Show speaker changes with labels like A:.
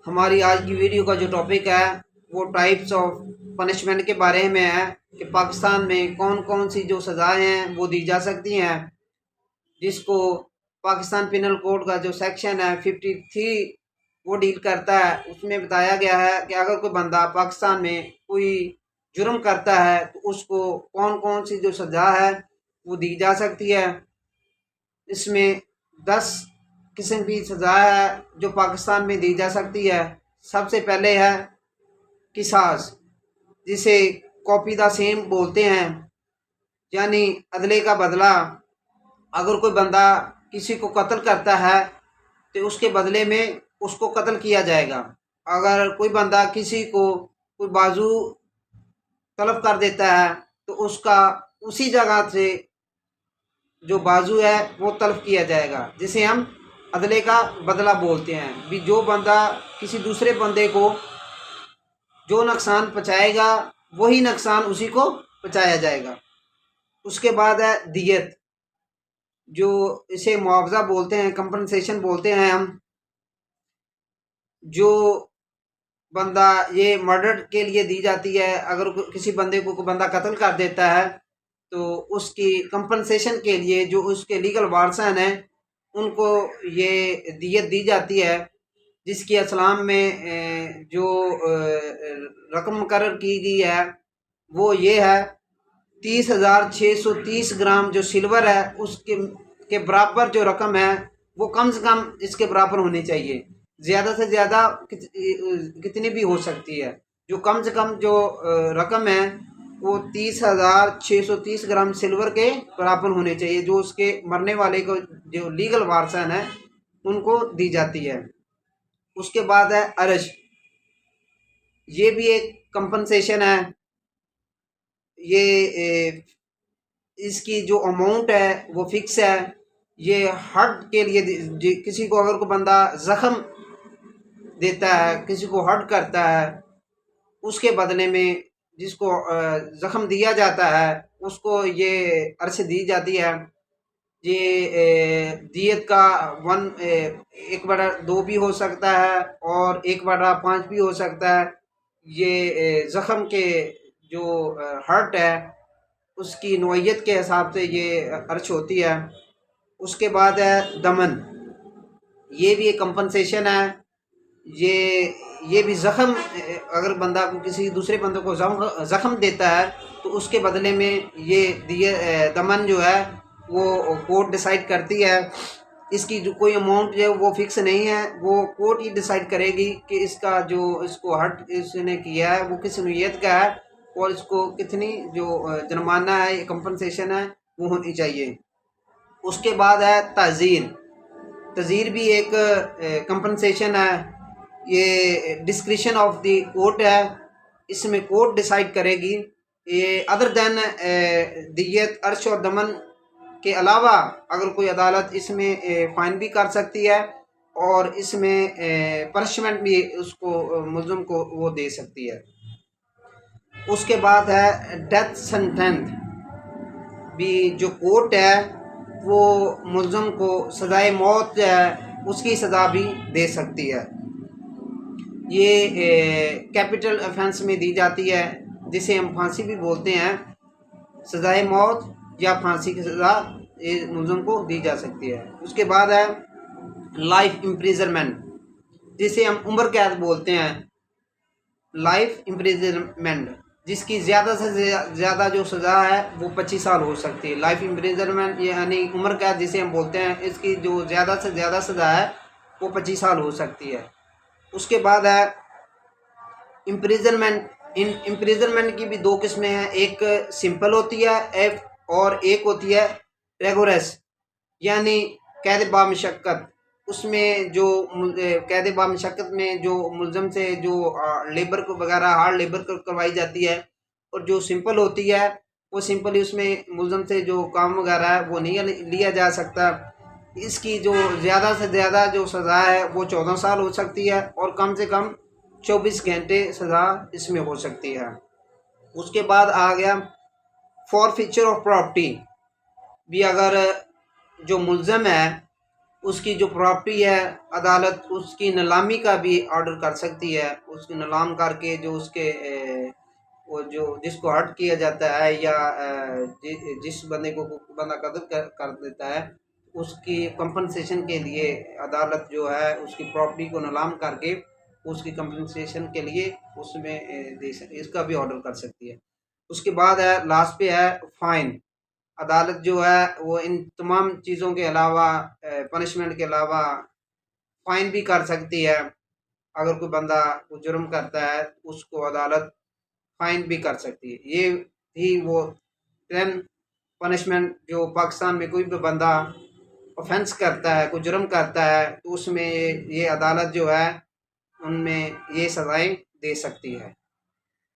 A: हमारी आज की वीडियो का जो टॉपिक है वो टाइप्स ऑफ पनिशमेंट के बारे में है कि पाकिस्तान में कौन कौन सी जो सज़ाएं हैं वो दी जा सकती हैं, जिसको पाकिस्तान पिनल कोड का जो सेक्शन है 53 वो डील करता है। उसमें बताया गया है कि अगर कोई बंदा पाकिस्तान में कोई जुर्म करता है तो उसको कौन कौन सी जो सज़ा है वो दी जा सकती है। इसमें 10 किस्म की सज़ा है जो पाकिस्तान में दी जा सकती है। सबसे पहले है किसास, जिसे कॉपी द सेम बोलते हैं, यानी अदले का बदला। अगर कोई बंदा किसी को कत्ल करता है तो उसके बदले में उसको कत्ल किया जाएगा। अगर कोई बंदा किसी को कोई बाजू तलब कर देता है तो उसका उसी जगह से जो बाजू है वो तलब किया जाएगा, जिसे हम अदले का बदला बोलते हैं। भी जो बंदा किसी दूसरे बंदे को जो नुकसान पहुँचाएगा वही नुकसान उसी को पहुँचाया जाएगा। उसके बाद है दियत, जो इसे मुआवजा बोलते हैं, कंपनसेशन बोलते हैं हम। जो बंदा ये मर्डर के लिए दी जाती है, अगर किसी बंदे को कोई बंदा कत्ल कर देता है तो उसकी कंपनसेशन के लिए जो उसके लीगल वारसन हैं उनको ये दियत दी जाती है, जिसकी इस्लाम में जो रकम मुकर्रर की गई है वो ये है 30,630 ग्राम जो सिल्वर है उसके के बराबर जो रकम है वो कम से कम इसके बराबर होनी चाहिए। ज़्यादा से ज़्यादा कितनी भी हो सकती है। जो कम से कम जो रकम है वो 30,630 ग्राम सिल्वर के बराबर होने चाहिए, जो उसके मरने वाले को जो लीगल वारसन है उनको दी जाती है। उसके बाद है अर्श, ये भी एक कंपनसेशन है। ये इसकी जो अमाउंट है वो फिक्स है। ये हर्ट के लिए किसी को अगर कोई बंदा ज़ख़म देता है, किसी को हर्ट करता है, उसके बदले में जिसको ज़ख़म दिया जाता है उसको ये अर्श दी जाती है। ये दियत का 1/2 भी हो सकता है और 1/5 भी हो सकता है। ये ज़ख़म के जो हर्ट है उसकी नौइयत के हिसाब से ये अर्श होती है। उसके बाद है दमन, ये भी एक कंपनसेशन है। ये भी ज़ख़म, अगर बंदा को किसी दूसरे बंदे को ज़ख़म देता है तो उसके बदले में ये दमन जो है वो कोर्ट डिसाइड करती है। इसकी जो कोई अमाउंट जो है वो फिक्स नहीं है, वो कोर्ट ही डिसाइड करेगी कि इसका जो इसको हर्ट इसने किया है वो किस नौइयत का है और इसको कितनी जो जुर्माना है, कंपनसेशन है वो होनी चाहिए। उसके बाद है ताज़ीर। ताज़ीर भी एक कंपनसेशन है। ये डिस्क्रिशन ऑफ द कोर्ट है, इसमें कोर्ट डिसाइड करेगी। ये अदर देन दियत, अर्श और दमन के अलावा अगर कोई अदालत इसमें फ़ाइन भी कर सकती है और इसमें पनिशमेंट भी उसको मुल्ज़िम को वो दे सकती है। उसके बाद है डेथ सेंटेंस, भी जो कोर्ट है वो मुल्ज़िम को सज़ाए मौत है उसकी सज़ा भी दे सकती है। ये कैपिटल ऑफेंस में दी जाती है, जिसे हम फांसी भी बोलते हैं। सज़ाए मौत या फांसी की सज़ा ये मुल्ज़िम को दी जा सकती है। उसके बाद है लाइफ इम्प्रिजनमेंट, जिसे हम उम्र कैद बोलते हैं। लाइफ इम्प्रिजनमेंट जिसकी ज़्यादा से ज़्यादा जो सज़ा है वो 25 साल हो सकती है। लाइफ इम्प्रिजनमेंट यानी उम्र कैद जिसे हम बोलते हैं, इसकी जो ज़्यादा से ज़्यादा सज़ा है वो 25 साल हो सकती है। उसके बाद है इम्प्रिजनमेंट। इम्प्रिजनमेंट की भी 2 किस्में हैं, एक सिंपल होती है एफ और एक होती है रेगुलस, यानी कैद बामशक्क़त। उसमें जो कैद बामशक्क़त में जो मुल्ज़िम से जो लेबर को वगैरह हार्ड लेबर करवाई जाती है, और जो सिंपल होती है वो सिंपली उसमें मुल्ज़िम से जो काम वगैरह है वो नहीं लिया जा सकता। इसकी जो ज़्यादा से ज़्यादा जो सज़ा है वो 14 साल हो सकती है और कम से कम 24 घंटे सज़ा इसमें हो सकती है। उसके बाद आ गया फॉरफीचर ऑफ प्रॉपर्टी। भी अगर जो मुल्ज़िम है उसकी जो प्रॉपर्टी है अदालत उसकी नीलामी का भी ऑर्डर कर सकती है। उसकी नीलाम करके जो उसके वो जो जिसको हर्ट किया जाता है या जिस बंदे को बंदा कत्ल कर देता है उसकी कंपनसेशन के लिए अदालत जो है उसकी प्रॉपर्टी को नीलाम करके उसकी कंपनसेशन के लिए उसमें दे सकती, इसका भी ऑर्डर कर सकती है। उसके बाद है लास्ट पे है फाइन। अदालत जो है वो इन तमाम चीज़ों के अलावा पनिशमेंट के अलावा फाइन भी कर सकती है। अगर कोई बंदा कोई जुर्म करता है उसको अदालत फाइन भी कर सकती है। ये थी वो 10 पनिशमेंट जो पाकिस्तान में कोई भी बंदा ऑफेंस करता है, कोई जुर्म करता है तो उसमें ये अदालत जो है उनमें ये सज़ाएं दे सकती है।